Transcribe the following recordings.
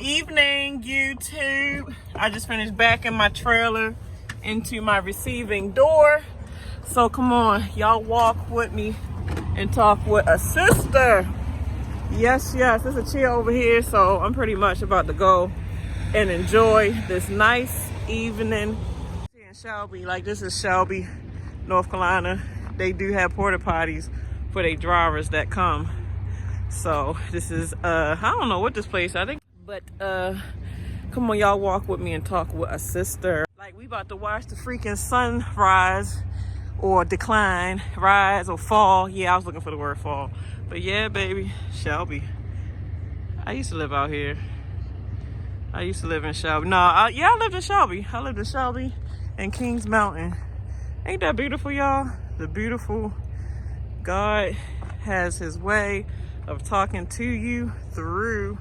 evening, YouTube. I just finished backing my trailer into my receiving door. So come on, y'all walk with me and talk with a sister. Yes, there's a chair over here, so I'm pretty much about to go and enjoy this nice evening in Shelby. Like, this is Shelby, North Carolina. They do have porta potties for their drivers that come. So this is I don't know what this place, I think, but come on, y'all walk with me and talk with a sister. Like, we about to watch the freaking sun rise or decline, rise or fall. Yeah, I was looking for the word fall. But yeah, baby, Shelby. I used to live out here. I used to live in Shelby. No, I lived in Shelby. I lived in Shelby and Kings Mountain. Ain't that beautiful, y'all? The beautiful God has his way of talking to you through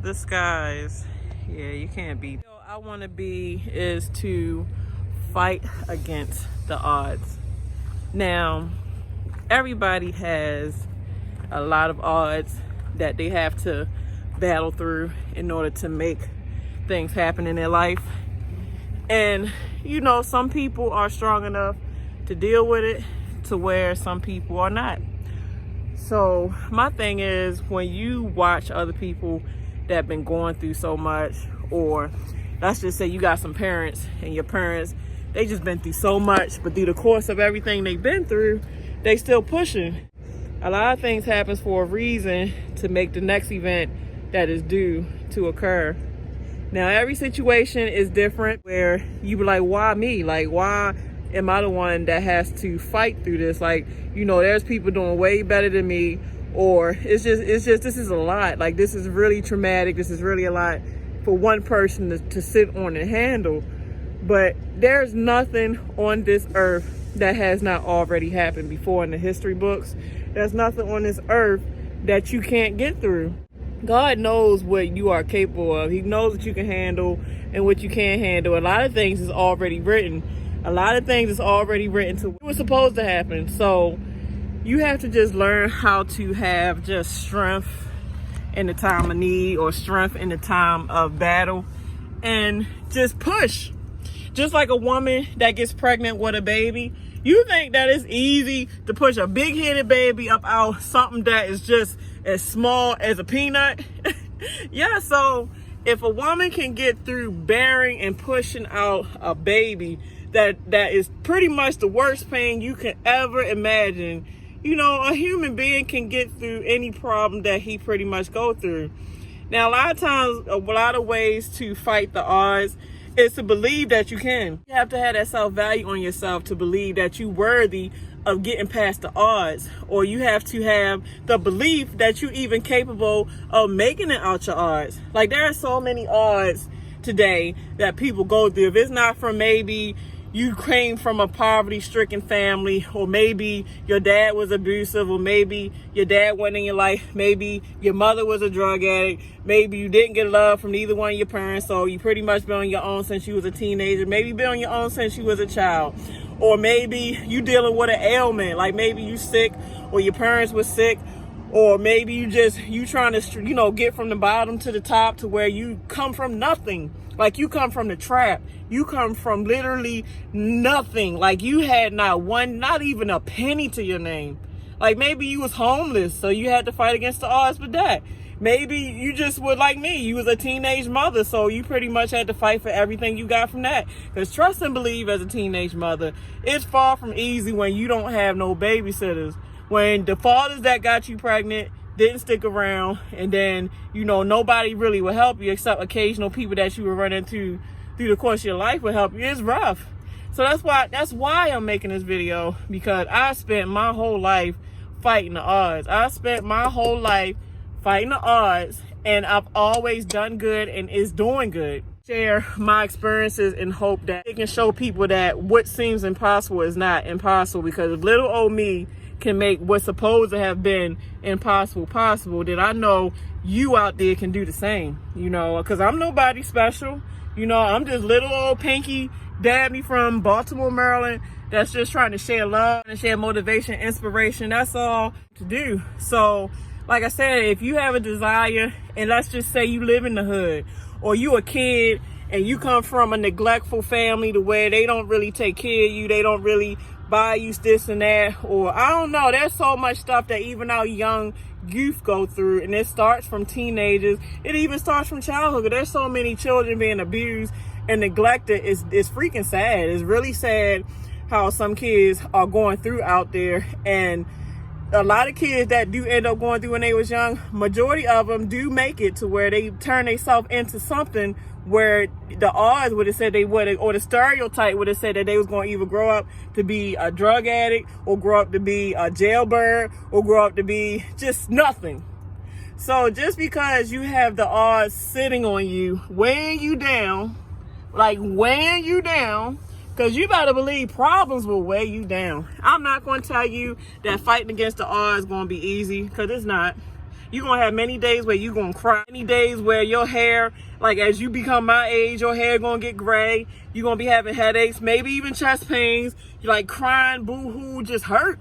the skies. Yeah, you can't beat. What I want to be is to fight against the odds. Now, everybody has a lot of odds that they have to battle through in order to make things happen in their life. And you know, some people are strong enough to deal with it to where some people are not. So my thing is, when you watch other people that have been going through so much, or let's just say you got some parents and your parents, they just been through so much, but through the course of everything they've been through, they still pushing. A lot of things happens for a reason to make the next event that is due to occur. Now, every situation is different where you be like, why me? Like, why am I the one that has to fight through this? Like, you know, there's people doing way better than me, or it's just, this is a lot. Like, this is really traumatic. This is really a lot for one person to sit on and handle. But there's nothing on this earth that has not already happened before in the history books. There's nothing on this earth that you can't get through. God knows what you are capable of. He knows what you can handle and what you can't handle. A lot of things is already written. A lot of things is already written to what was supposed to happen. So you have to just learn how to have just strength in the time of need, or strength in the time of battle, and just push. Just like a woman that gets pregnant with a baby, you think that it's easy to push a big-headed baby up out something that is just as small as a peanut? Yeah, so if a woman can get through bearing and pushing out a baby that is pretty much the worst pain you can ever imagine, you know, a human being can get through any problem that he pretty much go through. Now, a lot of times, a lot of ways to fight the odds is to believe that you can. You have to have that self-value on yourself to believe that you're worthy of getting past the odds, or you have to have the belief that you're even capable of making it out your odds. Like, there are so many odds today that people go through. If it's not from maybe you came from a poverty-stricken family, or maybe your dad was abusive, or maybe your dad wasn't in your life, maybe your mother was a drug addict, maybe you didn't get love from neither one of your parents, so you pretty much been on your own since you was a teenager, maybe been on your own since you was a child, or maybe you dealing with an ailment, like maybe you sick, or your parents were sick, or maybe you trying to, you know, get from the bottom to the top, to where you come from nothing. Like, you come from the trap. You come from literally nothing. Like, you had not even a penny to your name. Like, maybe you was homeless, so you had to fight against the odds with that. Maybe you just were like me. You was a teenage mother, so you pretty much had to fight for everything you got from that. Because trust and believe, as a teenage mother, it's far from easy when you don't have no babysitters. When the fathers that got you pregnant didn't stick around, and then, you know, nobody really will help you except occasional people that you will run into through the course of your life will help you. It's rough. So that's why I'm making this video, because I spent my whole life fighting the odds. I spent my whole life fighting the odds, and I've always done good and is doing good. Share my experiences and hope that it can show people that what seems impossible is not impossible, because if little old me can make what's supposed to have been impossible possible, then I know you out there can do the same, you know, because I'm nobody special. You know, I'm just little old Pinky Dabney from Baltimore, Maryland, that's just trying to share love and share motivation, inspiration. That's all to do. So like I said, if you have a desire, and let's just say you live in the hood, or you a kid and you come from a neglectful family to where they don't really take care of you, they don't really buy you this and that, or I don't know, there's so much stuff that even our young youth go through, and it starts from teenagers, it even starts from childhood. There's so many children being abused and neglected. It's freaking sad. It's really sad how some kids are going through out there, and a lot of kids that do end up going through when they was young, majority of them do make it to where they turn themselves into something where the odds would have said they would, or the stereotype would have said that they was going to either grow up to be a drug addict, or grow up to be a jailbird, or grow up to be just nothing. So just because you have the odds sitting on you, weighing you down, because you better believe problems will weigh you down. I'm not going to tell you that fighting against the odds is going to be easy, because it's not. You're going to have many days where you're going to cry. Many days where your hair, like as you become my age, your hair going to get gray. You're going to be having headaches, maybe even chest pains. You're like crying, boo-hoo, just hurt.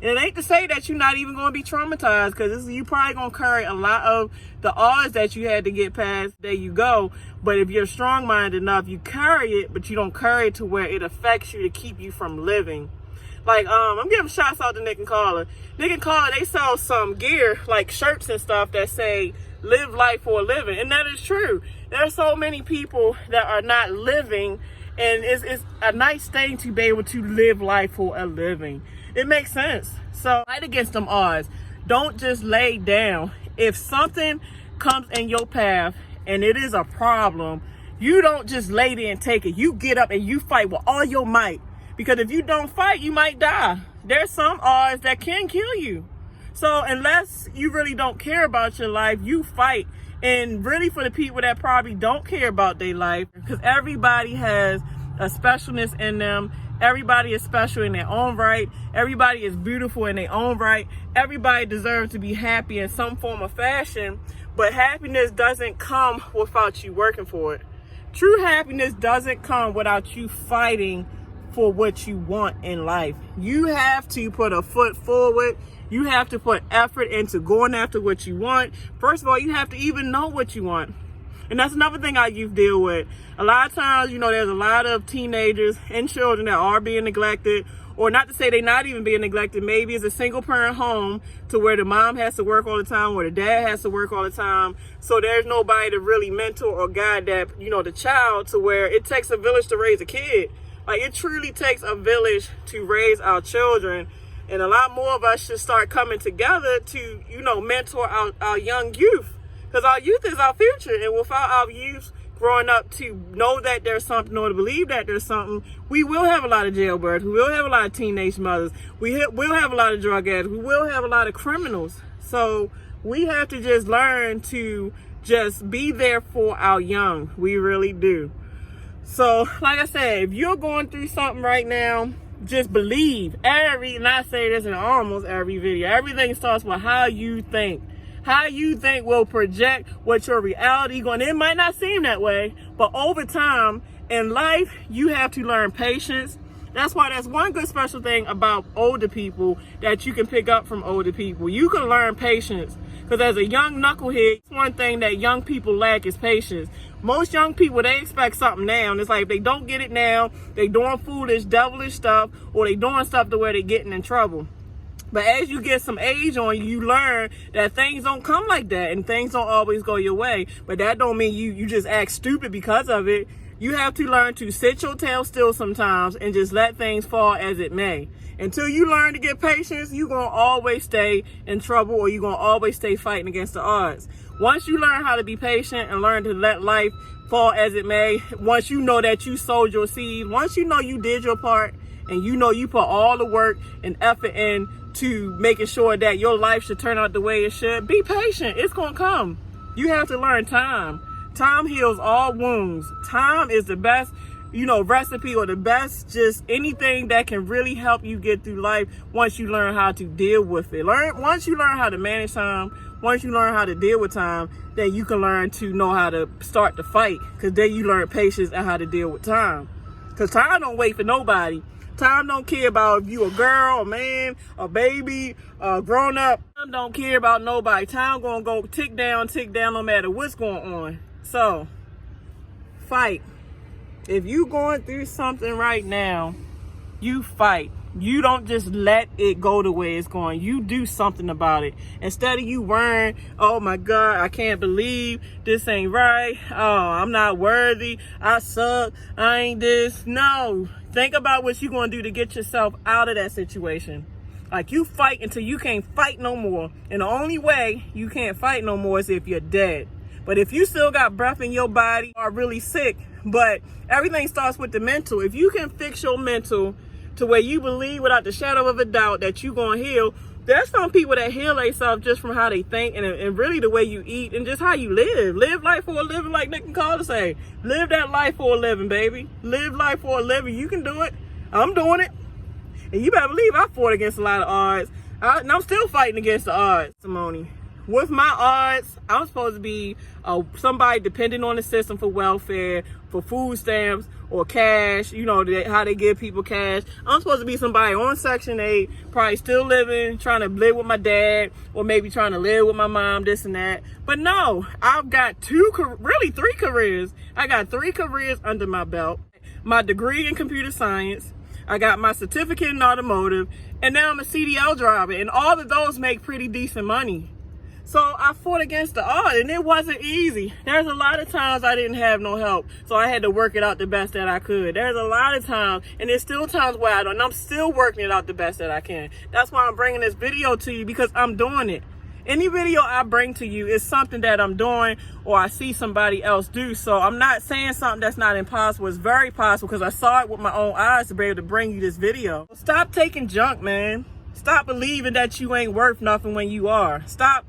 And it ain't to say that you're not even going to be traumatized, because you probably going to carry a lot of the odds that you had to get past. There you go. But if you're strong-minded enough, you carry it, but you don't carry it to where it affects you to keep you from living. Like, I'm giving shouts out to Nick and Carla. Nick and Carla, they sell some gear, like shirts and stuff that say, live life for a living. And that is true. There are so many people that are not living, and it's a nice thing to be able to live life for a living. It makes sense. So fight against them odds. Don't just lay down. If something comes in your path and it is a problem, you don't just lay there and take it. You get up and you fight with all your might. Because if you don't fight, you might die. There's some odds that can kill you. So unless you really don't care about your life, you fight. And really, for the people that probably don't care about their life, because everybody has a specialness in them. Everybody is special in their own right. Everybody is beautiful in their own right. Everybody deserves to be happy in some form or fashion. But happiness doesn't come without you working for it. True happiness doesn't come without you fighting for what you want in life. You have to put a foot forward. You have to put effort into going after what you want. First of all, you have to even know what you want. And that's another thing our youth deal with. A lot of times, there's a lot of teenagers and children that are being neglected, or not to say they're not even being neglected. Maybe it's a single parent home to where the mom has to work all the time, or the dad has to work all the time. So there's nobody to really mentor or guide that, the child, to where it takes a village to raise a kid. Like, it truly takes a village to raise our children. And a lot more of us should start coming together to, mentor our young youth. Because our youth is our future. And without our youth growing up to know that there's something, or to believe that there's something, we will have a lot of jailbirds. We will have a lot of teenage mothers. We will have a lot of drug addicts. We will have a lot of criminals. So we have to just learn to just be there for our young. We really do. So, like I said, if you're going through something right now, just believe. And I say this in almost every video, everything starts with how you think. How you think will project what your reality going. It might not seem that way, but over time in life, you have to learn patience. That's why that's one good special thing about older people that you can pick up from older people. You can learn patience. Because as a young knucklehead, one thing that young people lack is patience. Most young people, they expect something now. And it's like, if they don't get it now, they doing foolish, devilish stuff, or they doing stuff to where they getting in trouble. But as you get some age on you, you learn that things don't come like that, and things don't always go your way. But that don't mean you just act stupid because of it. You have to learn to sit your tail still sometimes and just let things fall as it may. Until you learn to get patience, you're going to always stay in trouble, or you're going to always stay fighting against the odds. Once you learn how to be patient and learn to let life fall as it may, once you know that you sowed your seed, once you know you did your part, and you put all the work and effort in to making sure that your life should turn out the way it should, be patient. It's going to come. You have to learn time. Time heals all wounds. Time is the best, recipe, or the best, just anything that can really help you get through life once you learn how to deal with it. Once you learn how to manage time, once you learn how to deal with time, then you can learn to know how to start to fight, because then you learn patience and how to deal with time. Because time don't wait for nobody. Time don't care about if you a girl, a man, a baby, a grown up. Time don't care about nobody. Time gonna go tick down no matter what's going on. So, fight. If you going through something right now, you fight. You don't just let it go the way it's going. You do something about it. Instead of you worrying, oh my God, I can't believe this ain't right. Oh, I'm not worthy. I suck. I ain't this. No. Think about what you're going to do to get yourself out of that situation. Like, you fight until you can't fight no more. And the only way you can't fight no more is if you're dead. But if you still got breath in your body, are really sick. But everything starts with the mental. If you can fix your mental to where you believe without the shadow of a doubt that you're going to heal. There's some people that heal themselves just from how they think and really the way you eat and just how you live. Live life for a living, like Nick and Carter say. Live that life for a living, baby. Live life for a living. You can do it. I'm doing it. And you better believe I fought against a lot of odds. And I'm still fighting against the odds, Simone. With my odds, I'm supposed to be somebody dependent on the system for welfare, for food stamps, or cash, you know, how they give people cash. I'm supposed to be somebody on Section 8, probably still living, trying to live with my dad, or maybe trying to live with my mom, this and that. But no, I've got really three careers. I got 3 careers under my belt. My degree in computer science, I got my certificate in automotive, and now I'm a CDL driver, and all of those make pretty decent money. So I fought against the odds, and it wasn't easy. There's a lot of times I didn't have no help, so I had to work it out the best that I could. There's a lot of times, and there's still times where I don't, and I'm still working it out the best that I can. That's why I'm bringing this video to you, because I'm doing it. Any video I bring to you is something that I'm doing or I see somebody else do. So I'm not saying something that's not impossible. It's very possible, because I saw it with my own eyes to be able to bring you this video. Stop taking junk, man. Stop believing that you ain't worth nothing when you are. Stop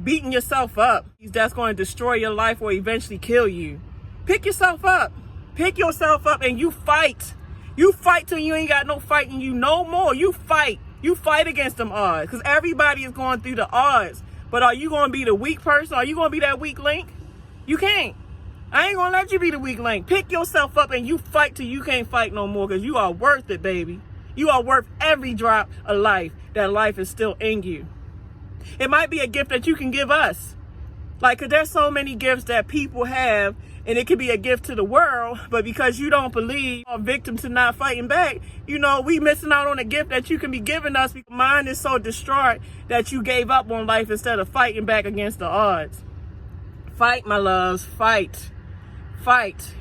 beating yourself up. That's going to destroy your life or eventually kill you. Pick yourself up. Pick yourself up and you fight. You fight till you ain't got no fight in you no more. You fight. You fight against them odds, because everybody is going through the odds. But are you going to be the weak person? Are you going to be that weak link? You can't. I ain't going to let you be the weak link. Pick yourself up and you fight till you can't fight no more, because you are worth it, baby. You are worth every drop of life that life is still in you. It might be a gift that you can give us. Like, because there's so many gifts that people have, and it could be a gift to the world, but because you don't believe you're a victim to not fighting back, you know, we missing out on a gift that you can be giving us. Mine is so distraught that you gave up on life instead of fighting back against the odds. Fight, my loves, fight. Fight.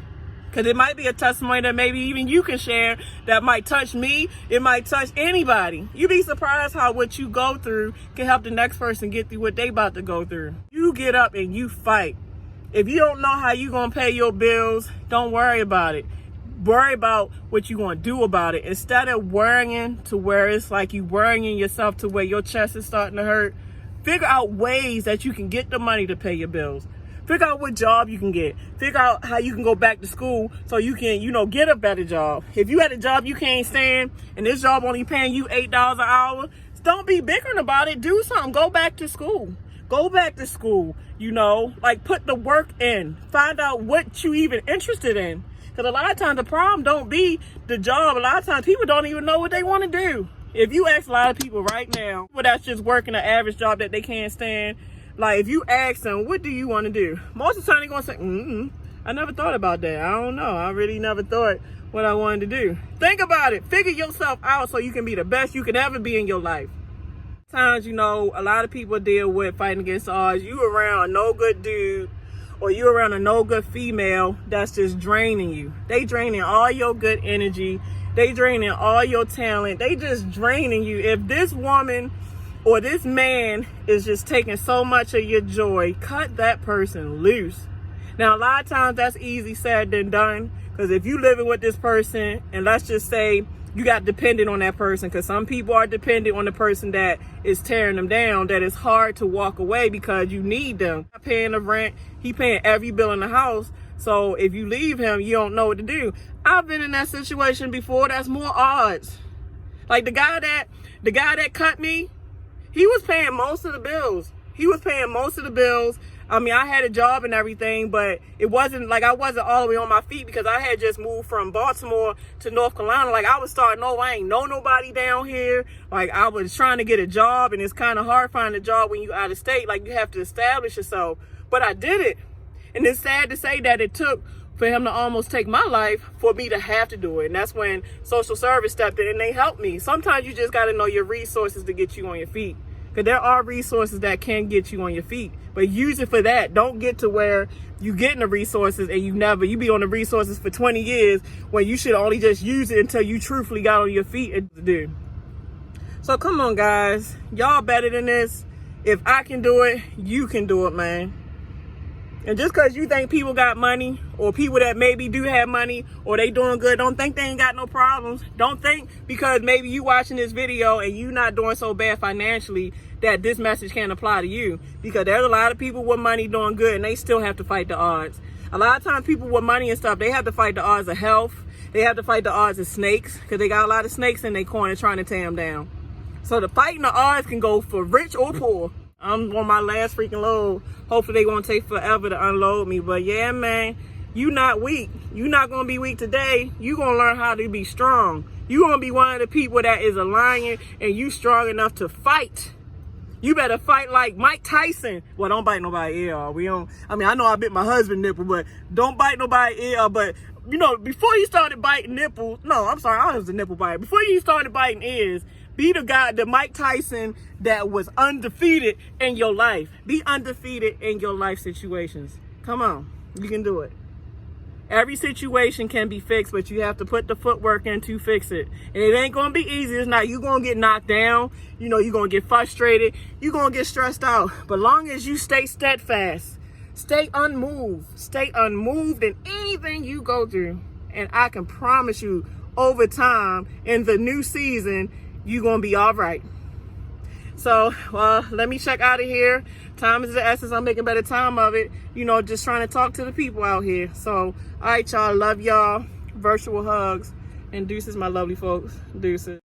Because it might be a testimony that maybe even you can share that might touch me. It might touch anybody. You'd be surprised how what you go through can help the next person get through what they about to go through. You get up and you fight. If you don't know how you going to pay your bills, don't worry about it. Worry about what you going to do about it. Instead of worrying to where it's like you worrying yourself to where your chest is starting to hurt, figure out ways that you can get the money to pay your bills. Figure out what job you can get. Figure out how you can go back to school so you can, you know, get a better job. If you had a job you can't stand and this job only paying you $8 an hour, don't be bickering about it. Do something. Go back to school. Go back to school, you know, like put the work in. Find out what you even interested in. Because a lot of times the problem don't be the job. A lot of times people don't even know what they want to do. If you ask a lot of people right now, people that's just working an average job that they can't stand, like, if you ask them, what do you want to do? Most of the time, they're going to say, I never thought about that. I don't know. I really never thought what I wanted to do. Think about it. Figure yourself out so you can be the best you can ever be in your life. Sometimes, you know, a lot of people deal with fighting against odds. You around a no good dude or you around a no good female that's just draining you. They draining all your good energy. They draining all your talent. They just draining you. If this woman or this man is just taking so much of your joy, cut that person loose. Now, a lot of times that's easy said than done, because if you living with this person, and let's just say you got dependent on that person, because some people are dependent on the person that is tearing them down, that it's hard to walk away because you need them. Not paying the rent, he paying every bill in the house. So if you leave him, you don't know what to do. I've been in that situation before. That's more odds. Like the guy that cut me, he was paying most of the bills. I mean, I had a job and everything, but it wasn't like I wasn't all the way on my feet because I had just moved from Baltimore to North Carolina. Like, I was starting over. I ain't know nobody down here. Like, I was trying to get a job, and it's kind of hard finding a job when you out of state. Like, you have to establish yourself. But I did it. And it's sad to say that it took for him to almost take my life for me to have to do it. And that's when social service stepped in and they helped me. Sometimes you just got to know your resources to get you on your feet. Because there are resources that can get you on your feet. But use it for that. Don't get to where you getting the resources and you be on the resources for 20 years when you should only just use it until you truthfully got on your feet and do. So come on, guys. Y'all better than this. If I can do it, you can do it, man. And just because you think people got money, or people that maybe do have money, or they doing good, don't think they ain't got no problems. Don't think because maybe you watching this video and you not doing so bad financially that this message can't apply to you. Because there's a lot of people with money doing good and they still have to fight the odds. A lot of times people with money and stuff, they have to fight the odds of health. They have to fight the odds of snakes because they got a lot of snakes in their corner trying to tear them down. So the fighting the odds can go for rich or poor. I'm on my last freaking load. Hopefully they won't take forever to unload me. But yeah, man, you not weak. You not going to be weak today. You going to learn how to be strong. You going to be one of the people that is a lion and you strong enough to fight. You better fight like Mike Tyson. Well, don't bite nobody ear. I know I bit my husband nipple, but don't bite nobody ear. But, you know, before you started biting nipples, no, I'm sorry, I was a nipple biter. Before you started biting ears, be the guy, the Mike Tyson that was undefeated in your life. Be undefeated in your life situations. Come on, you can do it. Every situation can be fixed, but you have to put the footwork in to fix it. And it ain't gonna be easy. It's not, you're gonna get knocked down. You know, you're gonna get frustrated. You're gonna get stressed out. But long as you stay steadfast, stay unmoved in anything you go through. And I can promise you, over time, in the new season, you're going to be all right. So, let me check out of here. Time is the essence. I'm making better time of it. You know, just trying to talk to the people out here. So, all right, y'all. Love y'all. Virtual hugs. And deuces, my lovely folks. Deuces.